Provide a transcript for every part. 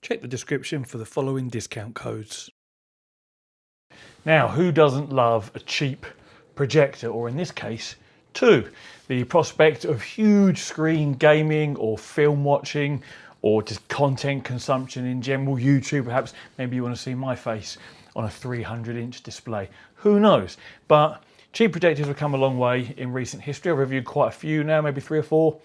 Check the description for the following discount codes. Now, who doesn't love a cheap projector, or in this case, two? The prospect of huge screen gaming or film watching or just content consumption in general, YouTube perhaps, maybe you want to see my face on a 300-inch display. Who knows? But cheap projectors have come a long way in recent history. I've reviewed quite a few now, maybe 3 or 4.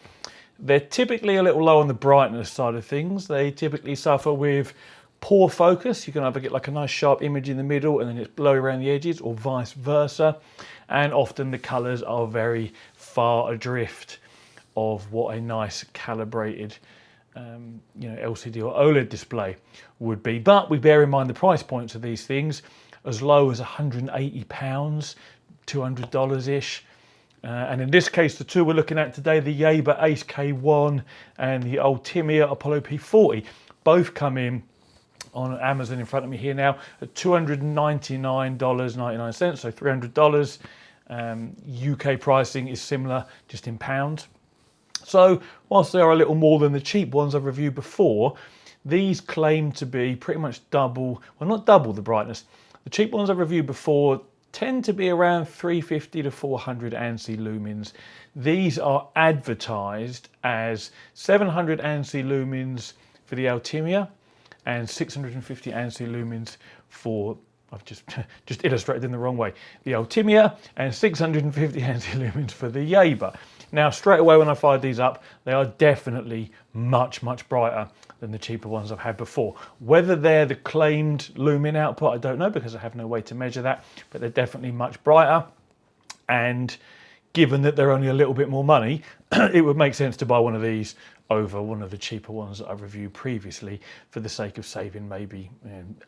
They're typically a little low on the brightness side of things. They typically suffer with poor focus. You can either get like a nice sharp image in the middle and then it's blurry around the edges, or vice versa. And often the colours are very far adrift of what a nice calibrated LCD or OLED display would be. But we bear in mind the price points of these things, as low as £180, $200-ish. And in this case, the two we're looking at today, the Yaber Ace K1 and the Ultimea Apollo P40, both come in on Amazon in front of me here now at $299.99, so $300. UK pricing is similar, just in pounds. So whilst they are a little more than the cheap ones I've reviewed before, these claim to be pretty much double, well, not double the brightness. The cheap ones I've reviewed before tend to be around 350 to 400 ANSI lumens. These are advertised as 700 ANSI lumens for the Ultimea and 650 ANSI lumens for, I've just illustrated in the wrong way, the Ultimea, and 650 ANSI lumens for the Yaber. Now, straight away when I fired these up, they are definitely much brighter than the cheaper ones I've had before. Whether they're the claimed lumen output, I don't know, because I have no way to measure that, but they're definitely much brighter. And given that they're only a little bit more money, it would make sense to buy one of these over one of the cheaper ones that I've reviewed previously, for the sake of saving maybe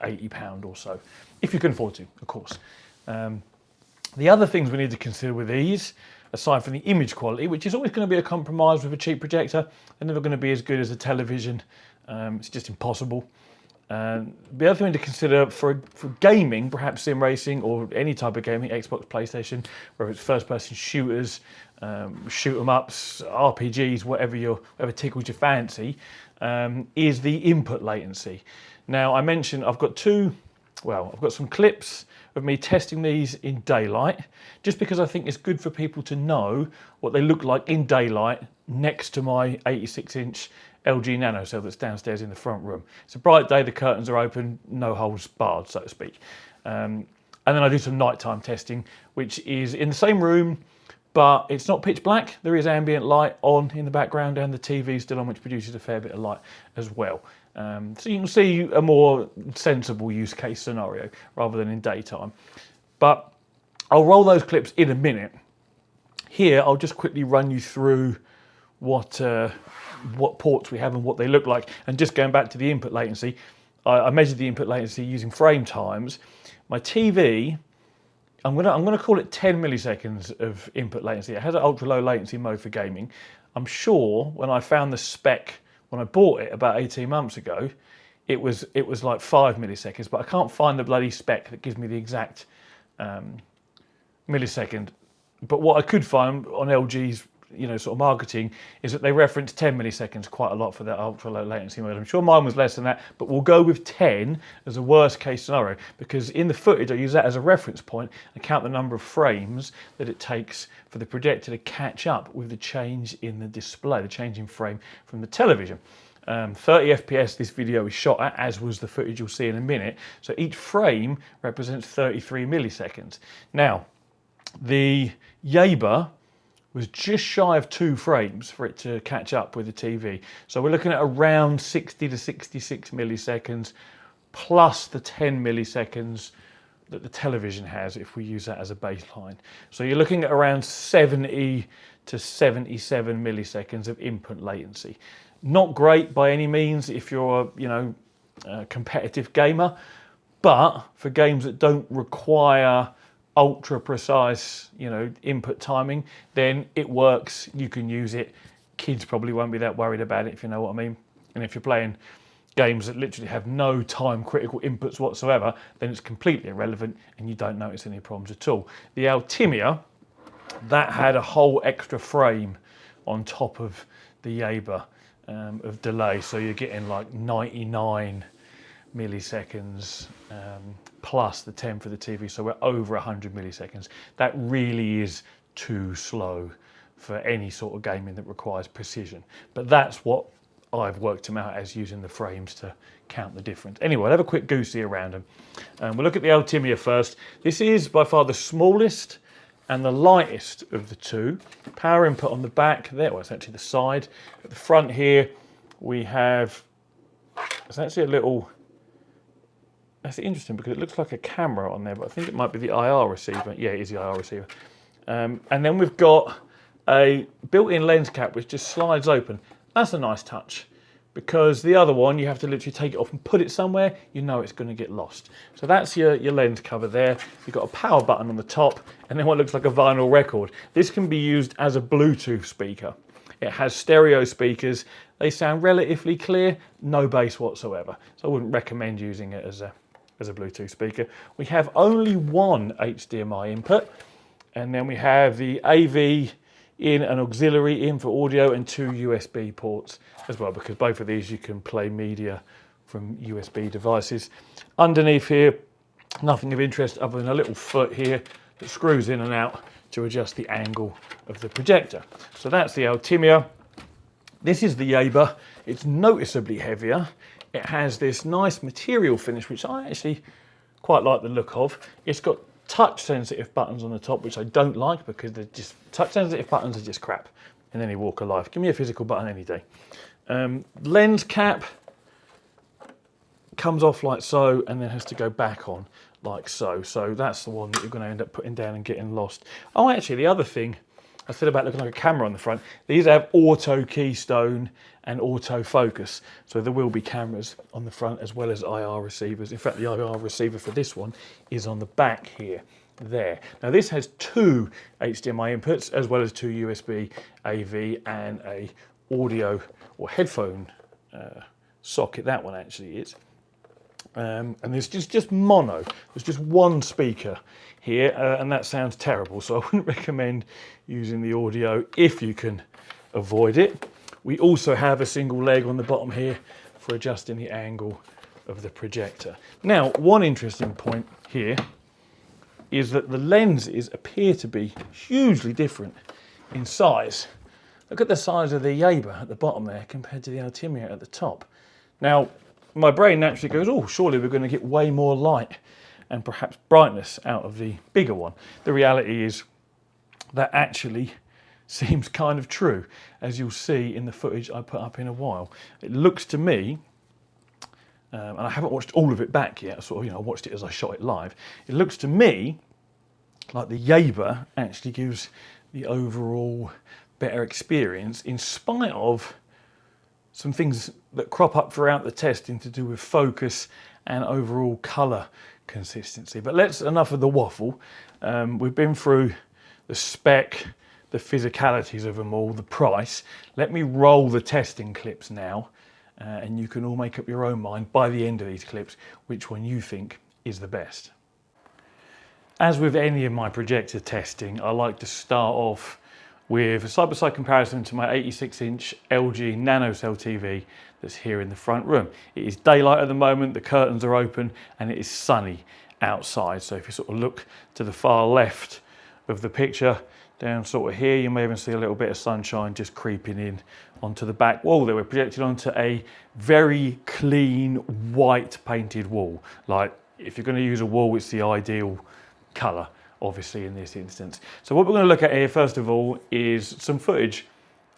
£80 or so, if you can afford to, of course. The other things we need to consider with these, aside from the image quality, which is always going to be a compromise with a cheap projector, they're never going to be as good as a television. It's just impossible. The other thing to consider for gaming, perhaps sim racing or any type of gaming, Xbox, PlayStation, whether it's first-person shooters, shoot 'em ups, RPGs, whatever tickles your fancy, is the input latency. Now, I mentioned I've got some clips of me testing these in daylight, just because I think it's good for people to know what they look like in daylight next to my 86-inch LG Nano cell that's downstairs in the front room. It's a bright day, the curtains are open, no holes barred, so to speak. And then I do some nighttime testing, which is in the same room, but it's not pitch black. There is ambient light on in the background, and the TV is still on, which produces a fair bit of light as well. So you can see a more sensible use case scenario rather than in daytime. But I'll roll those clips in a minute. Here, I'll just quickly run you through what ports we have and what they look like. And just going back to the input latency, I measured the input latency using frame times. My TV, I'm gonna call it 10 milliseconds of input latency. It has an ultra low latency mode for gaming. I'm sure when I found the spec when I bought it about 18 months ago, it was like 5 milliseconds, but I can't find the bloody spec that gives me the exact millisecond. But what I could find on LG's sort of marketing is that they reference 10 milliseconds quite a lot for that ultra low latency mode. I'm sure mine was less than that, but we'll go with 10 as a worst case scenario, because in the footage I use that as a reference point and count the number of frames that it takes for the projector to catch up with the change in the display, the change in frame from the television. 30 FPS this video is shot at, as was the footage you'll see in a minute. So each frame represents 33 milliseconds. Now, the Yaber was just shy of 2 frames for it to catch up with the TV. So we're looking at around 60 to 66 milliseconds, plus the 10 milliseconds that the television has, if we use that as a baseline. So you're looking at around 70 to 77 milliseconds of input latency. Not great by any means if you're a competitive gamer, but for games that don't require ultra precise input timing, then it works. You can use it. Kids probably won't be that worried about it, if you know what I mean. And if you're playing games that literally have no time critical inputs whatsoever, then it's completely irrelevant and you don't notice any problems at all. The Ultimea, that had a whole extra frame on top of the Yaber. of delay. So you're getting like 99 milliseconds plus the 10 for the TV. So we're over 100 milliseconds. That really is too slow for any sort of gaming that requires precision. But that's what I've worked them out as, using the frames to count the difference. Anyway, I'll have a quick goosey around them. We'll look at the Ultimea first. This is by far the smallest and the lightest of the two. Power input on the back there, well, it's actually the side. At the front here, we have, it's actually a little, that's interesting because it looks like a camera on there, but I think it might be the IR receiver. Yeah, it is the IR receiver. And then we've got a built-in lens cap which just slides open. That's a nice touch, because the other one, you have to literally take it off and put it somewhere, you know it's going to get lost. So that's your lens cover there. You've got a power button on the top, and then what looks like a vinyl record. This can be used as a Bluetooth speaker. It has stereo speakers. They sound relatively clear, no bass whatsoever. So I wouldn't recommend using it as a Bluetooth speaker. We have only one HDMI input, and then we have the AV in, an auxiliary in for audio, and two USB ports as well, because both of these you can play media from USB devices. Underneath here, nothing of interest other than a little foot here that screws in and out to adjust the angle of the projector. So that's the Ultimea. This is the Yaber. It's noticeably heavier. It has this nice material finish, which I actually quite like the look of. It's got touch sensitive buttons on the top, which I don't like, because they're just, touch sensitive buttons are just crap in any walk of life. Give me a physical button any day. Lens cap comes off like so, and then has to go back on like so. So that's the one that you're going to end up putting down and getting lost. Oh, actually, the other thing I said about looking like a camera on the front, these have auto keystone and auto focus. So there will be cameras on the front as well as IR receivers. In fact, the IR receiver for this one is on the back here, there. Now this has two HDMI inputs as well as two USB AV and a audio or headphone socket. That one actually is. And there's just mono. There's just one speaker here, and that sounds terrible. So I wouldn't recommend using the audio if you can avoid it. We also have a single leg on the bottom here for adjusting the angle of the projector. Now, one interesting point here is that the lenses appear to be hugely different in size. Look at the size of the Yaber at the bottom there compared to the Ultimea at the top. Now, my brain naturally goes, oh, surely we're going to get way more light and perhaps brightness out of the bigger one. The reality is that actually seems kind of true, as you'll see in the footage I put up in a while. It looks to me, and I haven't watched all of it back yet, sort of, I watched it as I shot it live. It looks to me like the Yaber actually gives the overall better experience, in spite of some things that crop up throughout the testing to do with focus and overall colour consistency. But enough of the waffle. We've been through the spec, the physicalities of them all, the price. Let me roll the testing clips now, and you can all make up your own mind by the end of these clips which one you think is the best. As with any of my projector testing, I like to start off with a side-by-side comparison to my 86-inch LG NanoCell TV that's here in the front room. It is daylight at the moment, the curtains are open, and it is sunny outside. So if you sort of look to the far left of the picture, down sort of here, you may even see a little bit of sunshine just creeping in onto the back wall that we're projected onto a very clean white painted wall. Like, if you're going to use a wall, it's the ideal colour, obviously, in this instance. So what we're going to look at here, first of all, is some footage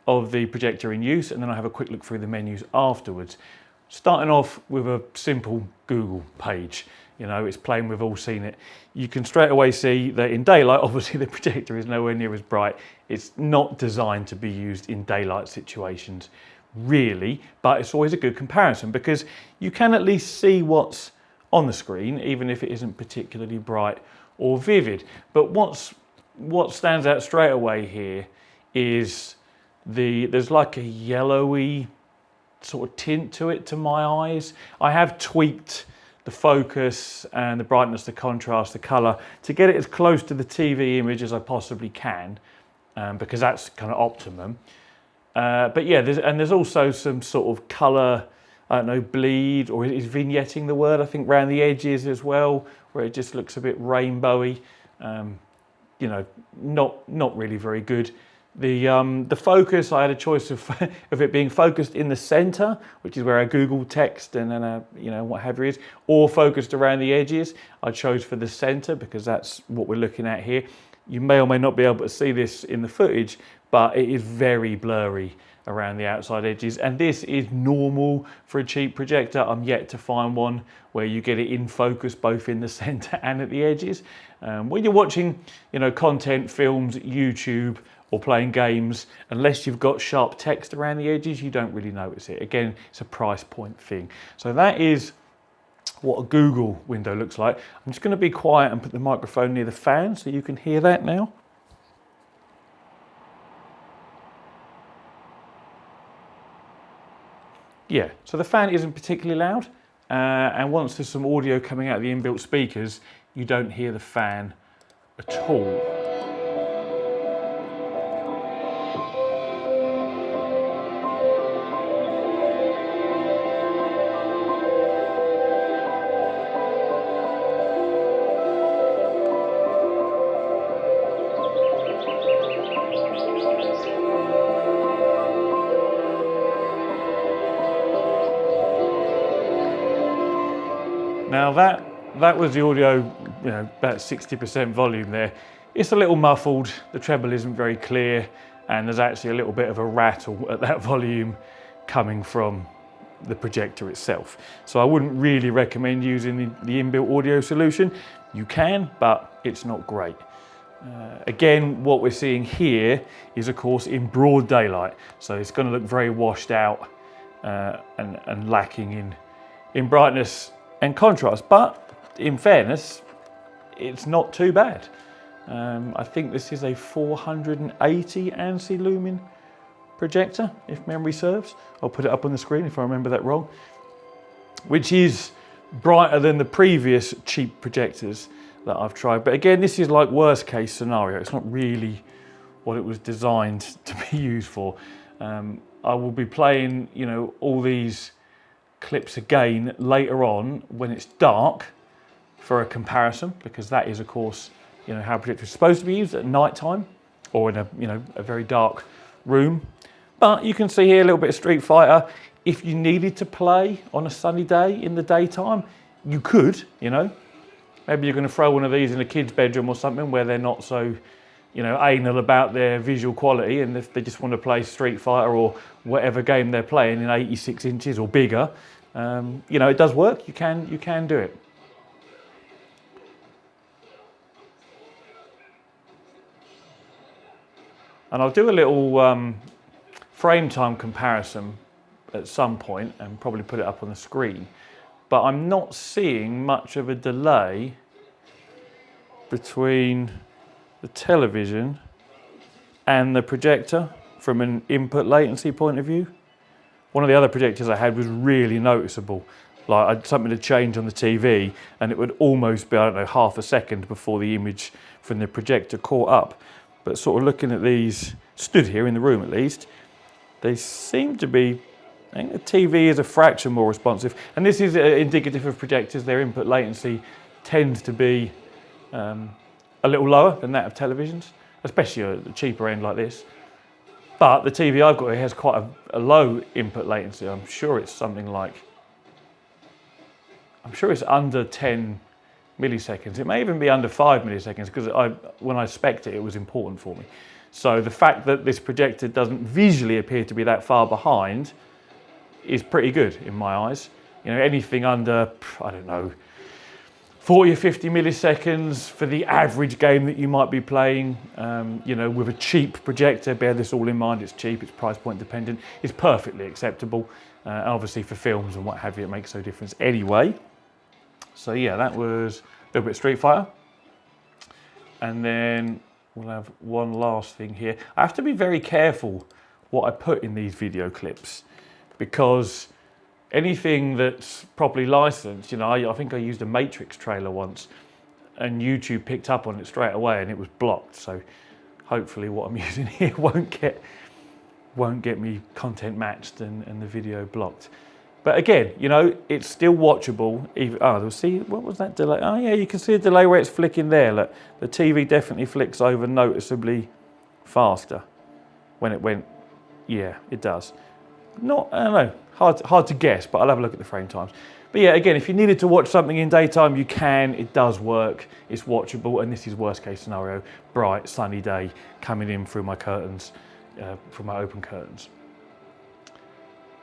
of the projector in use, and then I'll have a quick look through the menus afterwards. Starting off with a simple Google page. It's plain, we've all seen it. You can straight away see that in daylight, obviously the projector is nowhere near as bright. It's not designed to be used in daylight situations, really, but it's always a good comparison because you can at least see what's on the screen, even if it isn't particularly bright or vivid. But what stands out straight away here is there's like a yellowy sort of tint to it to my eyes. I have tweaked the focus and the brightness, the contrast, the colour to get it as close to the TV image as I possibly can, because that's kind of optimum. But yeah, there's also some sort of colour, I don't know, bleed, or is vignetting the word, I think, around the edges as well, where it just looks a bit rainbowy. You know, not really very good. The focus, I had a choice of of it being focused in the center, which is where our Google text and then you know, what have you is, or focused around the edges. I chose for the center because that's what we're looking at here. You may or may not be able to see this in the footage, but it is very blurry around the outside edges, and this is normal for a cheap projector. I'm yet to find one where you get it in focus both in the center and at the edges. When you're watching, you know, content, films, YouTube, or playing games, unless you've got sharp text around the edges, you don't really notice it. Again, it's a price point thing. So that is what a Google window looks like. I'm just going to be quiet and put the microphone near the fan so you can hear that now. Yeah, so the fan isn't particularly loud, and once there's some audio coming out of the inbuilt speakers, you don't hear the fan at all. Now that was the audio, you know, about 60% volume there. It's a little muffled, the treble isn't very clear, and there's actually a little bit of a rattle at that volume coming from the projector itself. So I wouldn't really recommend using the inbuilt audio solution. You can, but it's not great. Again, what we're seeing here is, of course, in broad daylight. So it's going to look very washed out and lacking in brightness and contrast, but in fairness, it's not too bad. I think this is a 480 ANSI lumen projector, if memory serves. I'll put it up on the screen if I remember that wrong, which is brighter than the previous cheap projectors that I've tried. But again, this is like worst case scenario. It's not really what it was designed to be used for. I will be playing, you know, all these clips again later on when it's dark for a comparison, because that is, of course, you know, how projectors are supposed to be used at night time or in a, you know, a very dark room. But you can see here a little bit of Street Fighter. If you needed to play on a sunny day in the daytime, you could, you know. Maybe you're going to throw one of these in a kid's bedroom or something where they're not so, you know, anal about their visual quality, and if they just want to play Street Fighter or whatever game they're playing in 86 inches or bigger, you know, it does work. You can do it. And I'll do a little frame time comparison at some point and probably put it up on the screen. But I'm not seeing much of a delay between the television and the projector from an input latency point of view. One of the other projectors I had was really noticeable. Like I had something to change on the TV and it would almost be, I don't know, half a second before the image from the projector caught up. But sort of looking at these, stood here in the room at least, they seem to be, I think the TV is a fraction more responsive. And this is indicative of projectors. Their input latency tends to be a little lower than that of televisions, especially at the cheaper end like this. But the TV I've got here has quite a low input latency. I'm sure it's something like, I'm sure it's under 10 milliseconds. It may even be under 5 milliseconds because when I spec'd it, it was important for me. So the fact that this projector doesn't visually appear to be that far behind is pretty good in my eyes. You know, anything under, I don't know, 40 or 50 milliseconds for the average game that you might be playing, you know, with a cheap projector, bear this all in mind, it's cheap, it's price point dependent, it's perfectly acceptable. Obviously for films and what have you, it makes no difference anyway. So yeah, that was a little bit Street Fighter. And then we'll have one last thing here. I have to be very careful what I put in these video clips, because anything that's properly licensed, you know, I think I used a Matrix trailer once and YouTube picked up on it straight away and it was blocked. So hopefully what I'm using here won't get won't get me content matched and the video blocked. But again, you know, it's still watchable. Even, oh, see, what was that delay? Oh yeah, you can see a delay where it's flicking there. Look, the TV definitely flicks over noticeably faster when it went. Yeah, it does. Not, I don't know, hard to guess, but I'll have a look at the frame times. But yeah, again, if you needed to watch something in daytime, you can. It does work. It's watchable, and this is worst case scenario: bright, sunny day coming in through my curtains, from my open curtains.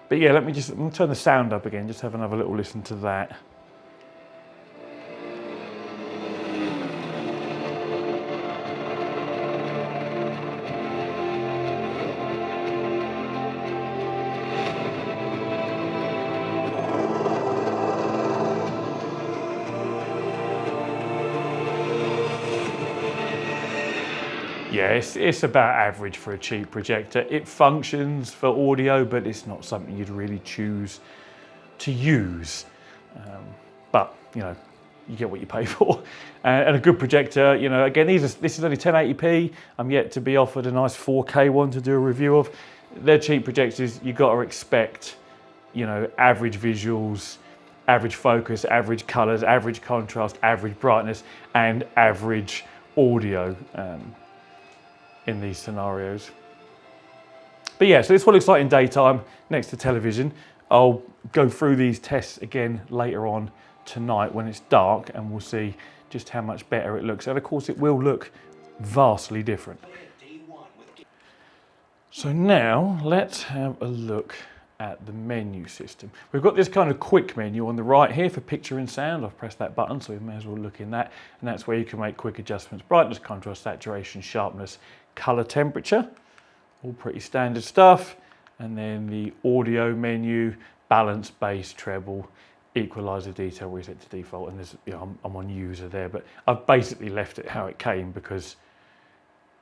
But yeah, I'm gonna turn the sound up again, just have another little listen to that. Yeah, it's about average for a cheap projector. It functions for audio, but it's not something you'd really choose to use. But, you know, you get what you pay for. And a good projector, you know, again, this is only 1080p. I'm yet to be offered a nice 4K one to do a review of. They're cheap projectors. You've got to expect, you know, average visuals, average focus, average colors, average contrast, average brightness, and average audio. In these scenarios. But yeah, so this is what it looks like in daytime next to television. I'll go through these tests again later on tonight when it's dark, and we'll see just how much better it looks. And of course it will look vastly different. So now let's have a look at the menu system. We've got this kind of quick menu on the right here for picture and sound. I've pressed that button, so we may as well look in that. And that's where you can make quick adjustments: brightness, contrast, saturation, sharpness, color, temperature, all pretty standard stuff. And then the audio menu: balance, bass, treble, equalizer, detail, reset to default. And there's, you know, I'm on user there, but I've basically left it how it came because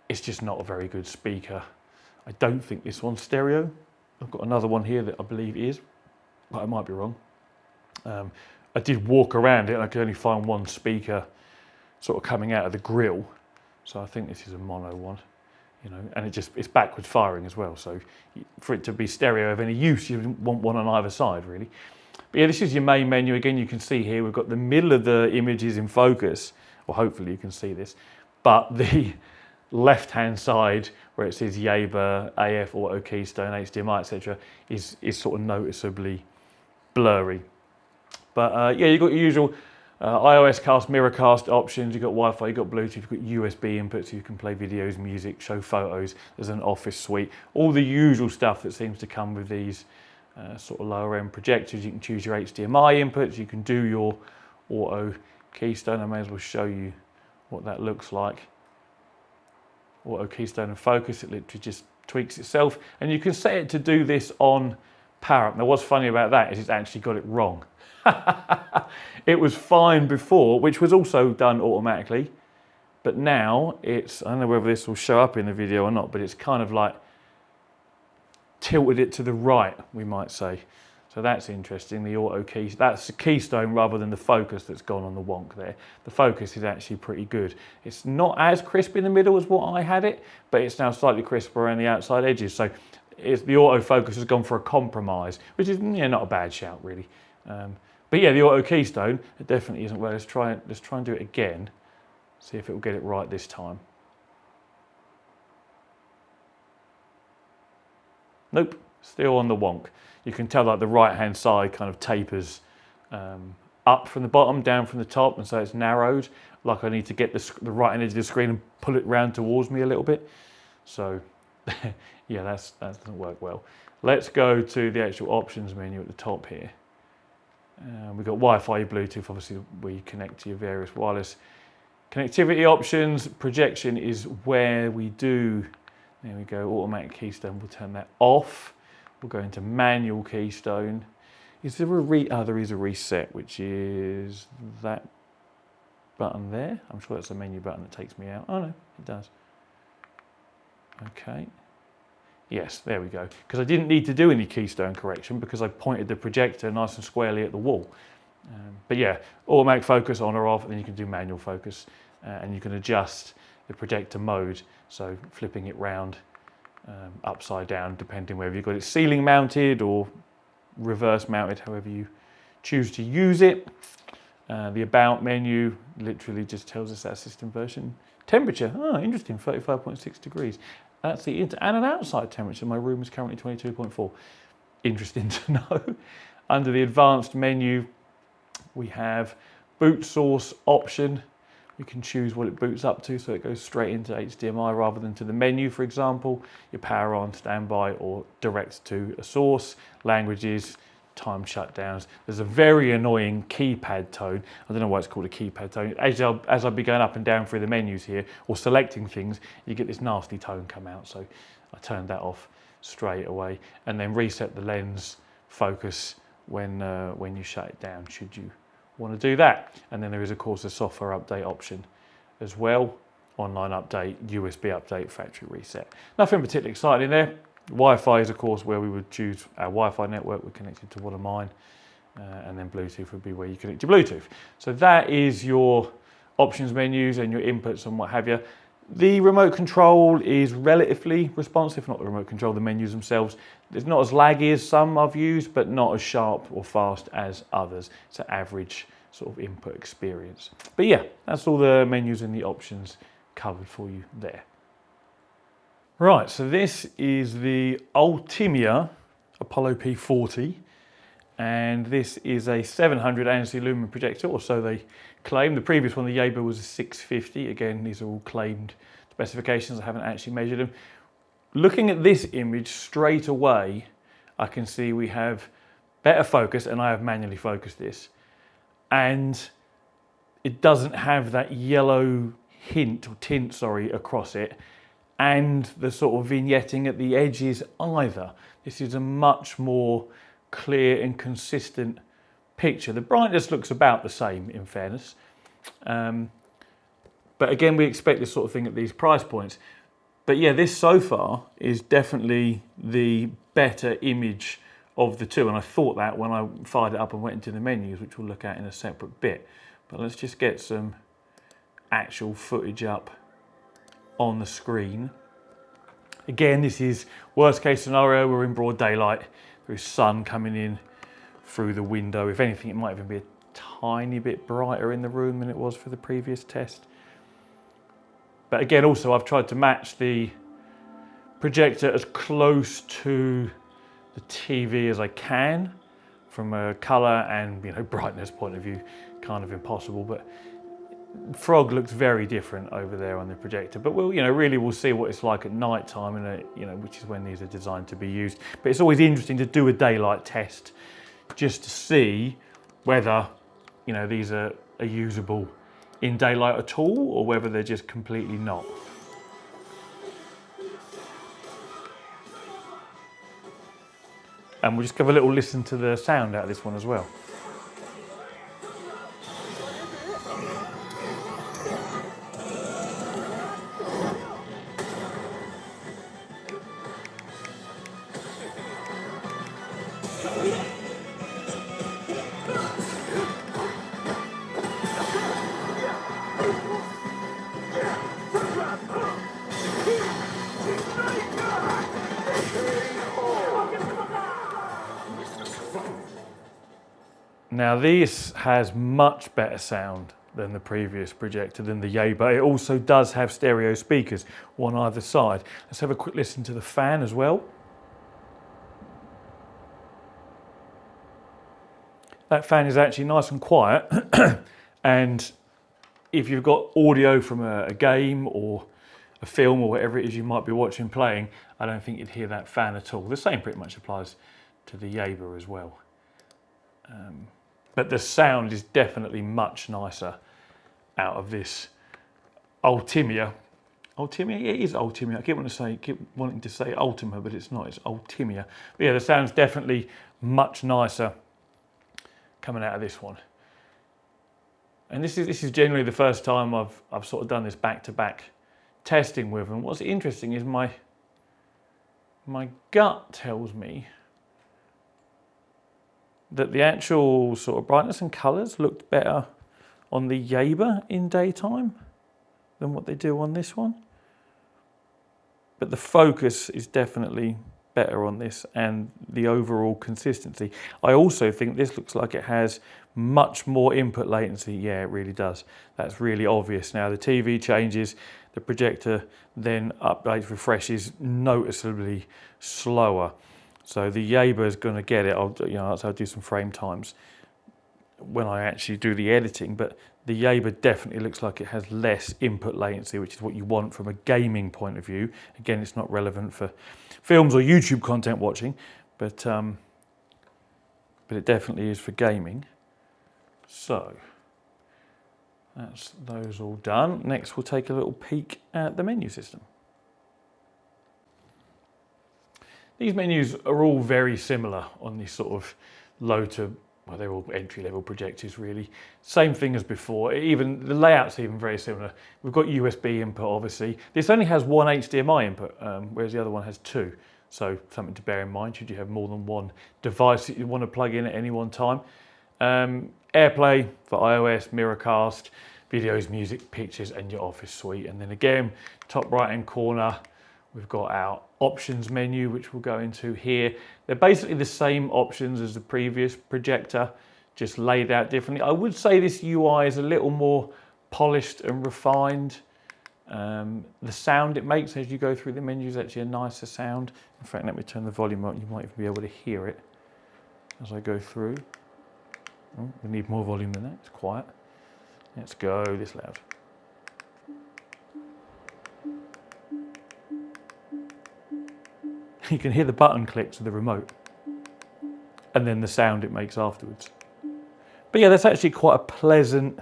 it's just not a very good speaker. I don't think this one's stereo. I've got another one here that I believe is, but I might be wrong. I did walk around it and I could only find one speaker sort of coming out of the grill. So I think this is a mono one, you know, and it's backwards firing as well. So for it to be stereo of any use, you want one on either side really. But yeah, this is your main menu. Again, you can see here, we've got the middle of the images in focus, or hopefully you can see this, but the left-hand side where it says Yaber, AF, Auto Keystone, HDMI, etc., is sort of noticeably blurry. But yeah, you've got your usual iOS cast, Miracast options. You've got Wi-Fi, you've got Bluetooth, you've got USB inputs, so you can play videos, music, show photos. There's an Office suite, all the usual stuff that seems to come with these sort of lower-end projectors. You can choose your HDMI inputs. You can do your Auto Keystone. I may as well show you what that looks like. Auto Keystone and focus, it literally just tweaks itself, and you can set it to do this on power up. Now what's funny about that is it's actually got it wrong. It was fine before, which was also done automatically, but now it's, I don't know whether this will show up in the video or not, but it's kind of like tilted it to the right, we might say. So that's interesting, the auto key, that's the keystone rather than the focus that's gone on the wonk there. The focus is actually pretty good. It's not as crisp in the middle as what I had it, but it's now slightly crisper around the outside edges. So the autofocus has gone for a compromise, which is, yeah, not a bad shout really. But yeah, the auto keystone, it definitely isn't well. Let's try and do it again, see if it will get it right this time. Nope, still on the wonk. You can tell like the right hand side kind of tapers up from the bottom, down from the top, and so it's narrowed. Like I need to get the right hand edge of the screen and pull it round towards me a little bit. So yeah, that doesn't work well. Let's go to the actual options menu at the top here. We've got Wi-Fi, Bluetooth, obviously where you connect to your various wireless connectivity options. Projection is where we do, there we go, automatic keystone, we'll turn that off. We'll go into manual keystone. Is there a there is a reset, which is that button there. I'm sure that's a menu button that takes me out. Oh no, it does. Okay. Yes, there we go. Because I didn't need to do any keystone correction because I pointed the projector nice and squarely at the wall. But yeah, automatic focus on or off, and then you can do manual focus, and you can adjust the projector mode. So flipping it round upside down, depending whether you've got it ceiling mounted or reverse mounted, however you choose to use it. The about menu literally just tells us our system version. Temperature, oh interesting, 35.6 degrees. That's the and an outside temperature. My room is currently 22.4. Interesting to know. Under the advanced menu, we have boot source option. You can choose what it boots up to, so it goes straight into HDMI rather than to the menu, for example. Your power on, standby, or direct to a source. Languages, time shutdowns. There's a very annoying keypad tone. I don't know why it's called a keypad tone. As I'll be going up and down through the menus here, or selecting things, you get this nasty tone come out. So I turned that off straight away, and then reset the lens focus when you shut it down, should you want to do that. And then there is of course a software update option as well. Online update, USB update, factory reset. Nothing particularly exciting in there. Wi-Fi is of course where we would choose our Wi-Fi network. We're connected to one of mine, and then Bluetooth would be where you connect your Bluetooth. So that is your options menus and your inputs and what have you. The remote control is relatively responsive, not the remote control, the menus themselves. It's not as laggy as some I've used, but not as sharp or fast as others. It's an average sort of input experience. But yeah, that's all the menus and the options covered for you there. Right, so this is the Ultimea Apollo P40, and this is a 700 ANC lumen projector, or so they claim. The previous one, the Yaber, was a 650. Again, these are all claimed specifications. I haven't actually measured them. Looking at this image straight away, I can see we have better focus, and I have manually focused this, and it doesn't have that yellow tint across it, and the sort of vignetting at the edges either. This is a much more clear and consistent picture. The brightness looks about the same, in fairness. But again, we expect this sort of thing at these price points. But yeah, this so far is definitely the better image of the two. And I thought that when I fired it up and went into the menus, which we'll look at in a separate bit. But let's just get some actual footage up on the screen. Again, this is worst case scenario. We're in broad daylight. There's sun coming in through the window. If anything, it might even be a tiny bit brighter in the room than it was for the previous test. But again, also I've tried to match the projector as close to the TV as I can from a colour and brightness point of view. Kind of impossible, but Frog looks very different over there on the projector. But we'll, really we'll see what it's like at night time, and which is when these are designed to be used. But it's always interesting to do a daylight test just to see whether these are usable in daylight at all, or whether they're just completely not. And we'll just give a little listen to the sound out of this one as well. Now this has much better sound than the previous projector, than the Yaber. It also does have stereo speakers, one either side. Let's have a quick listen to the fan as well. That fan is actually nice and quiet, and if you've got audio from a game or a film or whatever it is you might be watching playing, I don't think you'd hear that fan at all. The same pretty much applies to the Yaber as well. But the sound is definitely much nicer out of this Ultimea. Ultimea? Yeah, it is Ultimea. I keep wanting to say Ultima, but it's not. It's Ultimea. But yeah, the sound's definitely much nicer coming out of this one. And this is generally the first time I've sort of done this back-to-back testing with them. What's interesting is my gut tells me that the actual sort of brightness and colours looked better on the Yaber in daytime than what they do on this one. but the focus is definitely better on this and the overall consistency. I also think this looks like it has much more input latency. Yeah, it really does. That's really obvious now. The TV changes, the projector then updates, refreshes noticeably slower. So the Yaber is going to get it. I'll do some frame times when I actually do the editing, but the Yaber definitely looks like it has less input latency, which is what you want from a gaming point of view. Again, it's not relevant for films or YouTube content watching, but it definitely is for gaming. So that's those all done. Next, we'll take a little peek at the menu system. These menus are all very similar on these sort of low to, well, they're all entry-level projectors really. Same thing as before, even the layout's even very similar. We've got USB input, obviously. This only has one HDMI input, whereas the other one has two. So something to bear in mind should you have more than one device that you want to plug in at any one time. AirPlay for iOS, Miracast, videos, music, pictures, and your Office suite. And then again, top right-hand corner, we've got our options menu, which we'll go into here. They're basically the same options as the previous projector, just laid out differently. I would say this UI is a little more polished and refined. The sound it makes as you go through the menu is actually a nicer sound. In fact, let me turn the volume up. You might even be able to hear it as I go through. Oh, we need more volume than that. It's quiet. Let's go this loud. You can hear the button clicks of the remote and then the sound it makes afterwards. But yeah, that's actually quite a pleasant,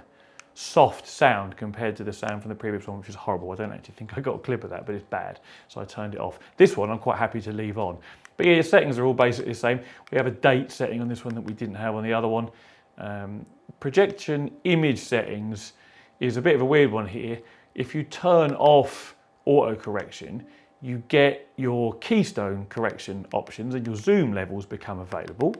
soft sound compared to the sound from the previous one, which is horrible. I don't actually think I got a clip of that, but it's bad. So I turned it off. This one I'm quite happy to leave on. But yeah, your settings are all basically the same. We have a date setting on this one that we didn't have on the other one. Projection image settings is a bit of a weird one here. If you turn off auto correction, you get your keystone correction options and your zoom levels become available.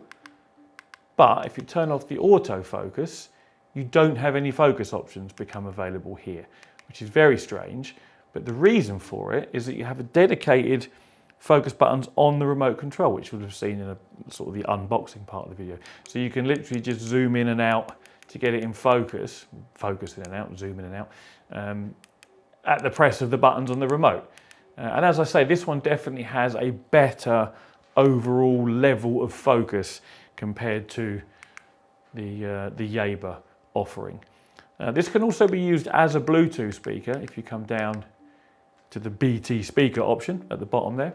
But if you turn off the autofocus, you don't have any focus options become available here, which is very strange. But the reason for it is that you have a dedicated focus buttons on the remote control, which you would have seen in a sort of the unboxing part of the video. So you can literally just zoom in and out to get it in focus, focus in and out, zoom in and out, at the press of the buttons on the remote. And as I say, this one definitely has a better overall level of focus compared to the Yaber offering. This can also be used as a Bluetooth speaker if you come down to the BT speaker option at the bottom there.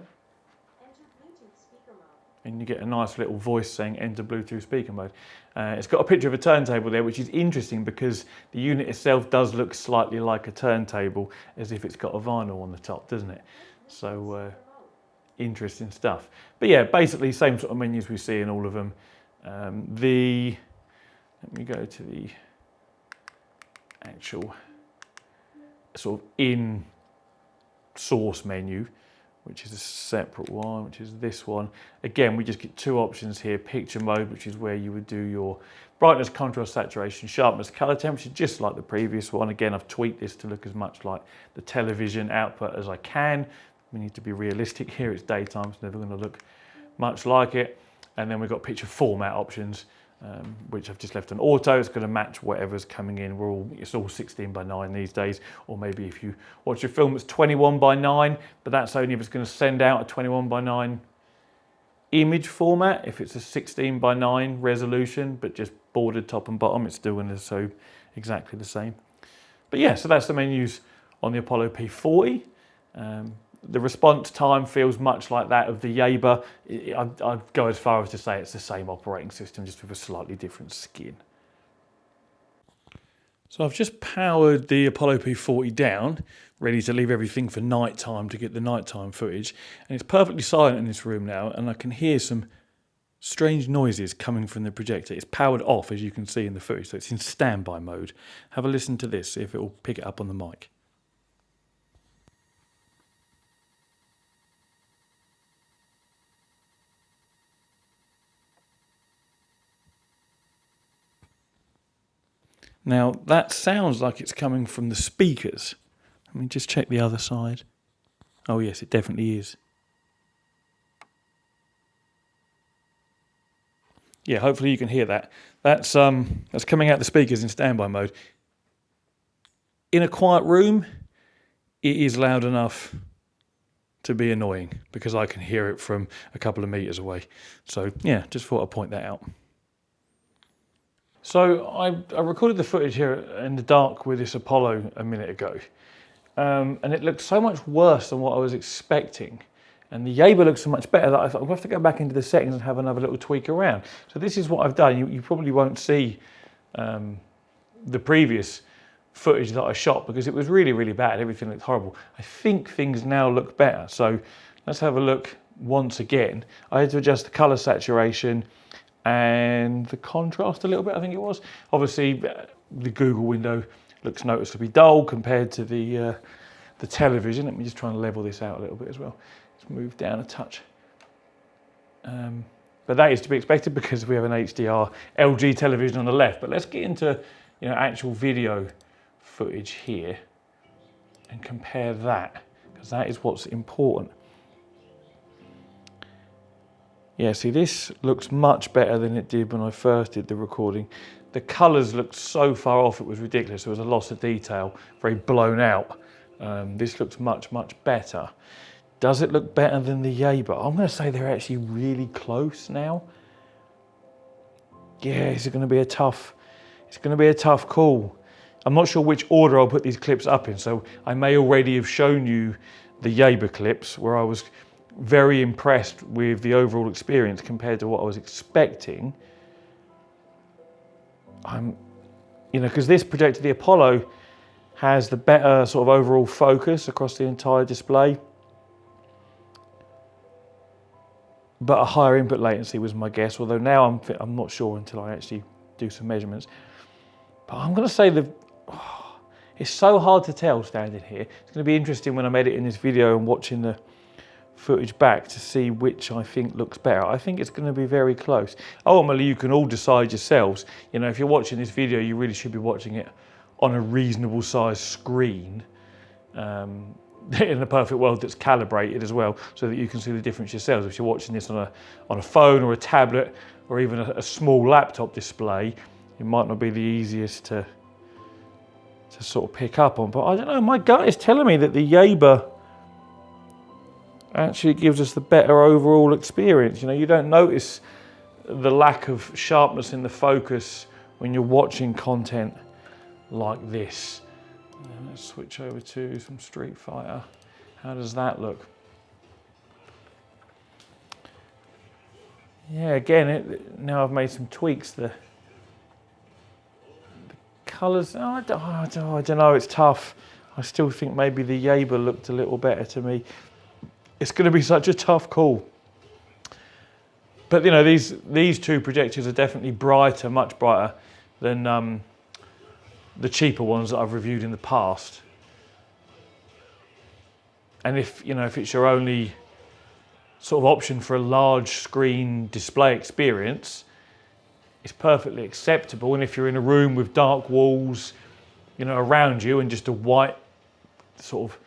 And you get a nice little voice saying enter Bluetooth speaker mode. It's got a picture of a turntable there, which is interesting because the unit itself does look slightly like a turntable, as if it's got a vinyl on the top, doesn't it? So interesting stuff. But yeah, basically same sort of menus we see in all of them. Let me go to the actual sort of in source menu, which is a separate one, which is this one. Again, we just get two options here. Picture mode, which is where you would do your brightness, contrast, saturation, sharpness, color temperature, just like the previous one. Again, I've tweaked this to look as much like the television output as I can. We need to be realistic here. It's daytime, it's never going to look much like it. And then we've got picture format options, which I've just left on auto. It's going to match whatever's coming in. It's all 16:9 these days, or maybe if you watch a film, it's 21:9, but that's only if it's going to send out a 21:9 image format. If it's a 16:9 resolution, but just bordered top and bottom, it's still going to show exactly the same. But yeah, so that's the menus on the Apollo P40. The response time feels much like that of the Yaber. I'd go as far as to say it's the same operating system, just with a slightly different skin. So I've just powered the Apollo P40 down, ready to leave everything for night time to get the nighttime footage. And it's perfectly silent in this room now, and I can hear some strange noises coming from the projector. It's powered off, as you can see in the footage, so it's in standby mode. Have a listen to this, see if it will pick it up on the mic. Now, that sounds like it's coming from the speakers. Let me just check the other side. Oh yes, it definitely is. Yeah, hopefully you can hear that. That's coming out the speakers in standby mode. In a quiet room, it is loud enough to be annoying because I can hear it from a couple of meters away. So yeah, just thought I'd point that out. So I recorded the footage here in the dark with this Apollo a minute ago, and it looked so much worse than what I was expecting. And the Yaber looks so much better that I thought I'll have to go back into the settings and have another little tweak around. So this is what I've done. You probably won't see the previous footage that I shot because it was really, really bad. Everything looked horrible. I think things now look better. So let's have a look once again. I had to adjust the color saturation and the contrast a little bit, I think it was. Obviously, the Google window looks noticeably dull compared to the television. Let me just try and level this out a little bit as well. Let's move down a touch. But that is to be expected because we have an HDR LG television on the left. But let's get into actual video footage here and compare that, because that is what's important. Yeah, see, this looks much better than it did when I first did the recording. The colours looked so far off, it was ridiculous. There was a loss of detail, very blown out. This looks much, much better. Does it look better than the Yaber? I'm going to say they're actually really close now. Yeah, it's going to be a tough call. I'm not sure which order I'll put these clips up in, so I may already have shown you the Yaber clips where I was very impressed with the overall experience compared to what I was expecting. Because this projector, the Apollo, has the better sort of overall focus across the entire display, but a higher input latency was my guess, although now I'm not sure until I actually do some measurements. But I'm going to say it's so hard to tell standing here. It's going to be interesting when I'm editing this video and watching the footage back to see which I think looks better. I think it's going to be very close. Ultimately, you can all decide yourselves. If you're watching this video, you really should be watching it on a reasonable size screen, in a perfect world that's calibrated as well, so that you can see the difference yourselves. If you're watching this on a phone or a tablet or even a small laptop display, it might not be the easiest to sort of pick up on. But I don't know, my gut is telling me that the Yaber actually gives us the better overall experience. You don't notice the lack of sharpness in the focus when you're watching content like this. Let's switch over to some Street Fighter. How does that look? Yeah, again, now I've made some tweaks. The colours, I don't know, it's tough. I still think maybe the Yaber looked a little better to me. It's going to be such a tough call. But these two projectors are definitely brighter, much brighter than the cheaper ones that I've reviewed in the past. And if it's your only sort of option for a large screen display experience, it's perfectly acceptable. And if you're in a room with dark walls, around you and just a white sort of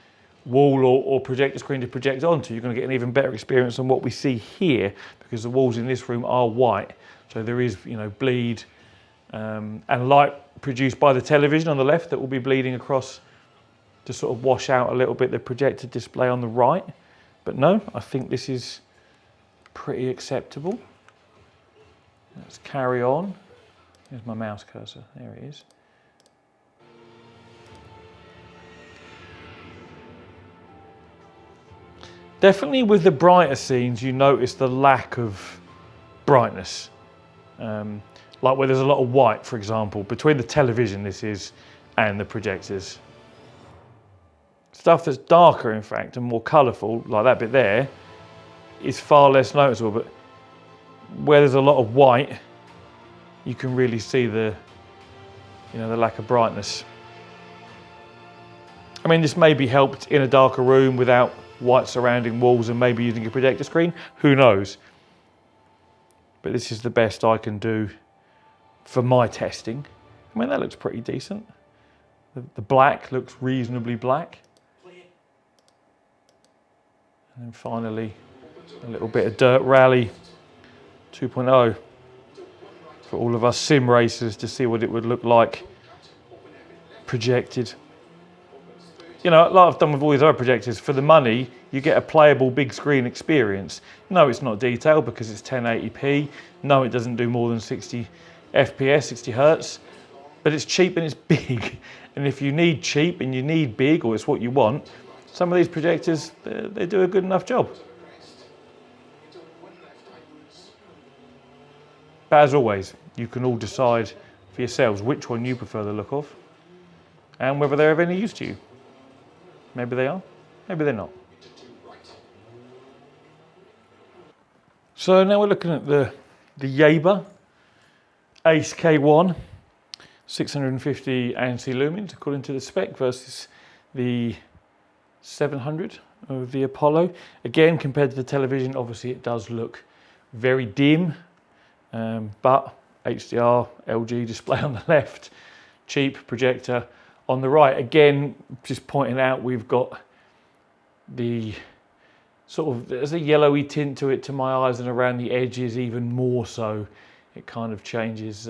wall or projector screen to project onto, you're going to get an even better experience than what we see here, because the walls in this room are white. So there is, bleed and light produced by the television on the left that will be bleeding across to sort of wash out a little bit the projector display on the right. But no, I think this is pretty acceptable. Let's carry on. Here's my mouse cursor, there it is. Definitely with the brighter scenes, you notice the lack of brightness. Like where there's a lot of white, for example, between the television and the projectors. Stuff that's darker, in fact, and more colourful, like that bit there, is far less noticeable. But where there's a lot of white, you can really see the lack of brightness. I mean, this may be helped in a darker room without white surrounding walls and maybe using a projector screen, who knows? But this is the best I can do for my testing. I mean, that looks pretty decent. The black looks reasonably black. And finally, a little bit of Dirt Rally 2.0 for all of us sim racers to see what it would look like projected. You know, like I've done with all these other projectors, for the money, you get a playable big screen experience. No, it's not detailed because it's 1080p. No, it doesn't do more than 60 FPS, 60 Hertz. But it's cheap and it's big. And if you need cheap and you need big, or it's what you want, some of these projectors, they do a good enough job. But as always, you can all decide for yourselves which one you prefer the look of and whether they're of any use to you. Maybe they are, maybe they're not. So now we're looking at the Yaber Ace K1, 650 ANSI lumens according to the spec versus the 700 of the Apollo. Again, compared to the television, obviously it does look very dim, but HDR, LG display on the left, cheap projector on the right. Again, just pointing out, we've got the sort of, there's a yellowy tint to it to my eyes, and around the edges even more so. It kind of changes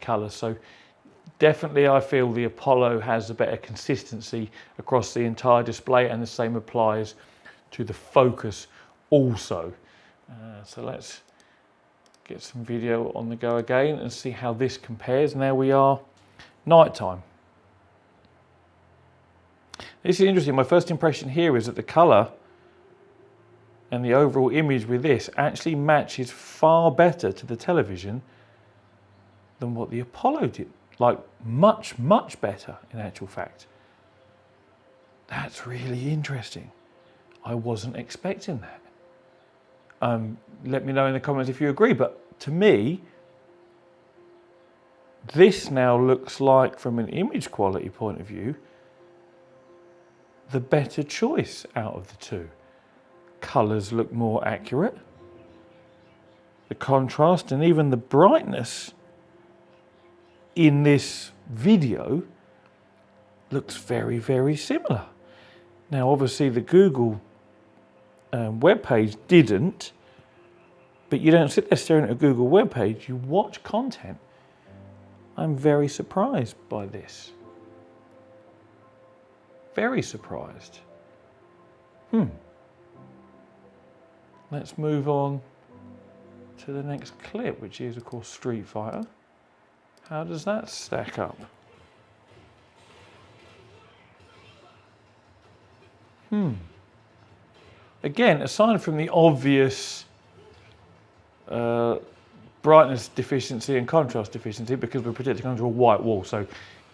colour. So definitely I feel the Apollo has a better consistency across the entire display, and the same applies to the focus also. So let's get some video on the go again and see how this compares. Now we are nighttime. This is interesting. My first impression here is that the colour and the overall image with this actually matches far better to the television than what the Apollo did. Like much, much better in actual fact. That's really interesting. I wasn't expecting that. Let me know in the comments if you agree, but to me, this now looks like, from an image quality point of view, the better choice out of the two. Colours look more accurate. The contrast and even the brightness in this video looks very, very similar. Now, obviously the Google webpage didn't, but you don't sit there staring at a Google webpage, you watch content. I'm very surprised by this. Very surprised. Let's move on to the next clip, which is of course Street Fighter. How does that stack up? Again, aside from the obvious brightness deficiency and contrast deficiency, because we're projecting onto a white wall, so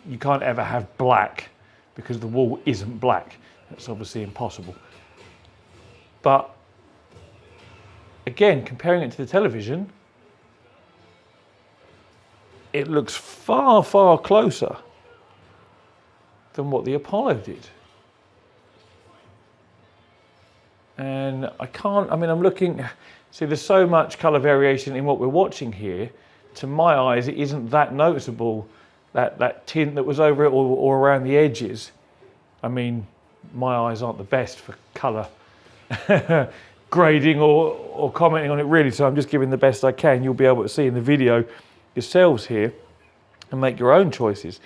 you can't ever have black because the wall isn't black. That's obviously impossible. But again, comparing it to the television, it looks far, far closer than what the Apollo did. And I'm looking, see, there's so much colour variation in what we're watching here. To my eyes, it isn't that noticeable, that tint that was over it or around the edges. I mean, my eyes aren't the best for colour grading or commenting on it really, so I'm just giving the best I can. You'll be able to see in the video yourselves here and make your own choices.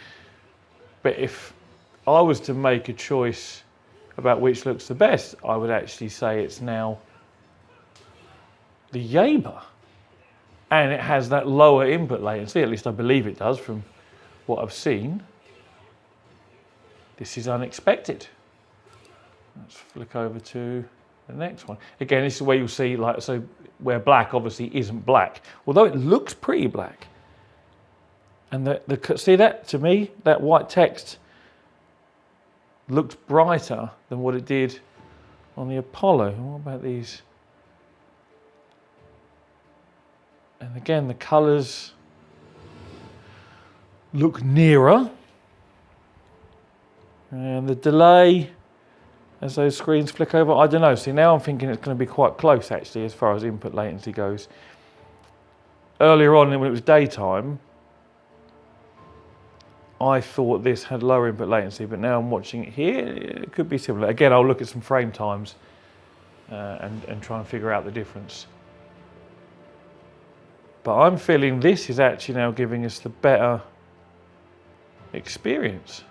But if I was to make a choice about which looks the best, I would actually say it's now the Yaber. And it has that lower input latency, at least I believe it does from what I've seen. This is unexpected. Let's flick over to the next one. Again, this is where you'll see, like, so where black obviously isn't black, although it looks pretty black. And see that, to me, that white text looked brighter than what it did on the Apollo. What about these? And again, the colours look nearer. And the delay, as those screens flick over, I don't know. See, now I'm thinking it's going to be quite close, actually, as far as input latency goes. Earlier on, when it was daytime, I thought this had lower input latency, but now I'm watching it here, it could be similar. Again, I'll look at some frame times and try and figure out the difference. But I'm feeling this is actually now giving us the better experience.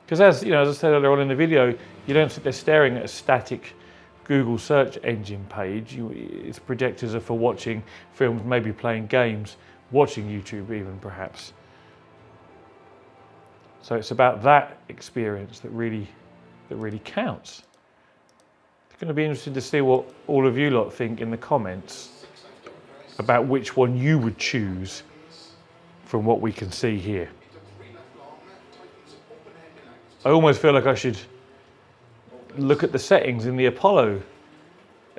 Because as you know, as I said earlier on in the video, you don't sit there staring at a static Google search engine page. Its projectors are for watching films, maybe playing games, watching YouTube even perhaps. So it's about that experience that really counts. It's going to be interesting to see what all of you lot think in the comments about which one you would choose from what we can see here. I almost feel like I should look at the settings in the Apollo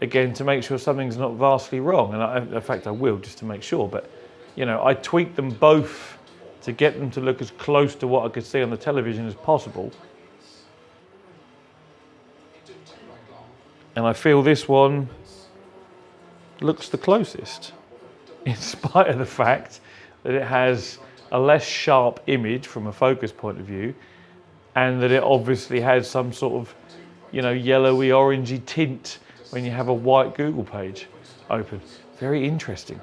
again to make sure something's not vastly wrong. And in fact, I will, just to make sure. But, you know, I tweaked them both to get them to look as close to what I could see on the television as possible. And I feel this one looks the closest, in spite of the fact that it has a less sharp image from a focus point of view, and that it obviously has some sort of, you know, yellowy, orangey tint when you have a white Google page open. Very interesting.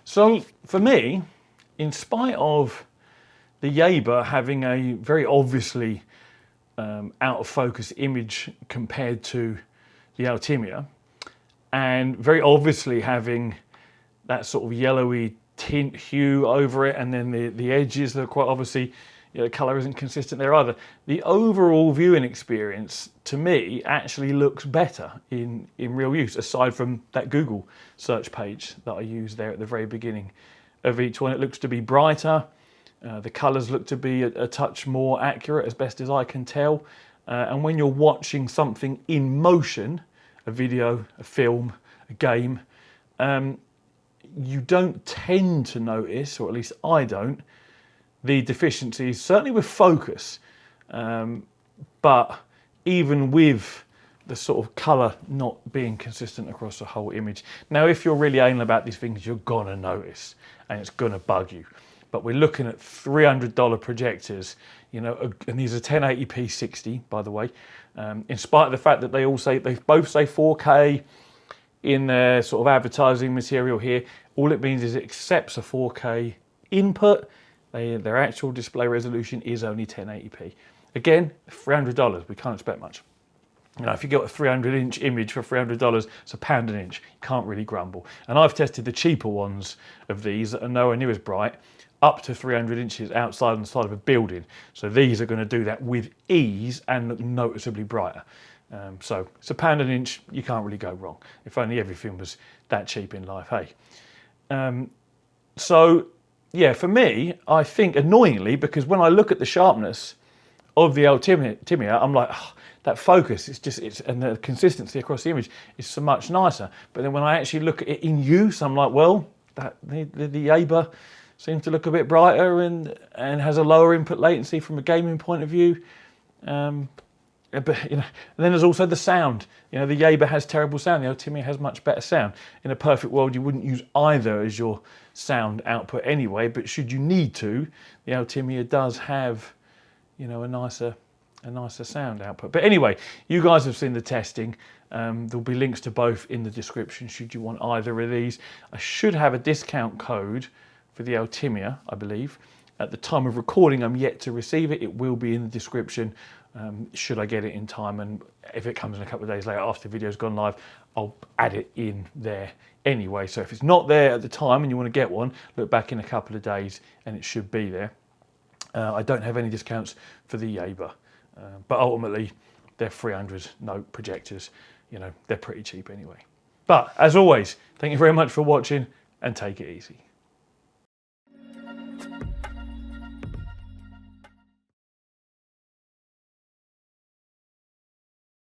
So for me, in spite of the Yaber having a very obviously out of focus image compared to the Ultimea, and very obviously having that sort of yellowy tint hue over it, and then the edges that are quite obviously, you know, the colour isn't consistent there either. The overall viewing experience to me actually looks better in real use, aside from that Google search page that I used there at the very beginning of each one. It looks to be brighter, the colours look to be a touch more accurate as best as I can tell, and when you're watching something in motion, a video, a film, a game, you don't tend to notice, or at least I don't, the deficiencies, certainly with focus, but even with the sort of colour not being consistent across the whole image. Now, if you're really anal about these things, you're gonna notice, and it's gonna bug you. But we're looking at $300 projectors, you know, and these are 1080p 60, by the way, in spite of the fact that they both say 4K in their sort of advertising material here. All it means is it accepts a 4K input. Their actual display resolution is only 1080p. Again, $300, we can't expect much. You know, if you get a 300-inch image for $300, it's £1 an inch. You can't really grumble. And I've tested the cheaper ones of these that are nowhere near as bright, up to 300 inches outside on the side of a building. So these are going to do that with ease and look noticeably brighter. So it's £1 an inch, you can't really go wrong. If only everything was that cheap in life, hey? So yeah, for me, I think annoyingly, because when I look at the sharpness of the Ultimea, I'm like, oh, that focus, and the consistency across the image is so much nicer. But then when I actually look at it in use, I'm like, well, the Yaber seems to look a bit brighter and has a lower input latency from a gaming point of view. But, you know, and then there's also the sound. You know, the Yaber has terrible sound. The Ultimea has much better sound. In a perfect world, you wouldn't use either as your sound output anyway. But should you need to, the Ultimea does have, you know, a nicer sound output. But anyway, you guys have seen the testing. There'll be links to both in the description should you want either of these. I should have a discount code for the Ultimea, I believe. At the time of recording, I'm yet to receive it. It will be in the description. Should I get it in time, and if it comes in a couple of days later after the video's gone live, I'll add it in there anyway. So if it's not there at the time and you want to get one, look back in a couple of days and it should be there. I don't have any discounts for the Yaber, but ultimately they're 300 note projectors. You know, they're pretty cheap anyway. But as always, thank you very much for watching and take it easy.